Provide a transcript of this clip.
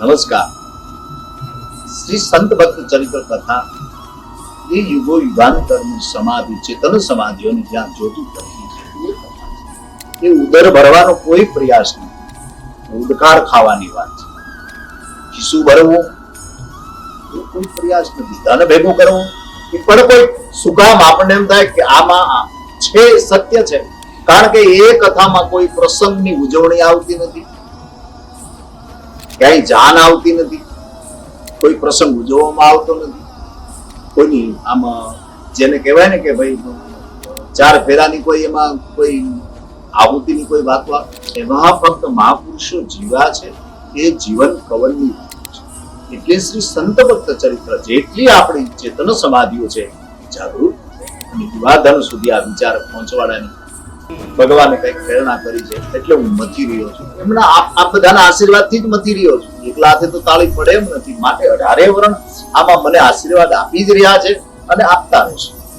નમસ્કાર. શ્રી સંત ભક્ત ચરિત્ર કથા એ યુગો યુગાંતરની સમાધિ ચેતન સમાધિઓને જ્યાં જોતું કરતી છે એ કથા છે. એ ઉદર ભરવાનો કોઈ પ્રયાસ નથી, ઉદકાર ખાવાની વાત છે. ખિસ્સું ભરવું એ કોઈ પ્રયાસ નથી, ધન ભેગું કરવું એ પણ કોઈ સુકામ આપણને એમ થાય કે આમાં છે, સત્ય છે. કારણ કે એ કથામાં કોઈ પ્રસંગની ઉજવણી આવતી નથી, ક્યાંય જાન આવતી નથી, કોઈ પ્રસંગ ઉજવવામાં આવતો નથી, કોઈની આમાં જેને કહેવાય ને કે ભાઈ ચાર ફેરાની કોઈ એમાં કોઈ આહુતિની કોઈ વાત એવા ફક્ત મહાપુરુષો જીવ્યા છે. એ જીવન કવનની છે. એટલે શ્રી સંત ભક્ત ચરિત્ર જેટલી આપણી ચેતન સમાધિઓ છે જાગૃત અને યુવાધન સુધી આ વિચાર પહોંચવાડાની ભગવાને કઈક પ્રેરણા કરી છે. એટલે હું મથી રહ્યો છું, એમના આ બધાના આશીર્વાદથી જ મથી રહ્યો છું. એકલા હાથે તો તાળી પડે એમ નથી. માટે 18 વર્ષ આમાં મને આશીર્વાદ આપી જ રહ્યા છે અને આપતા રહેશે.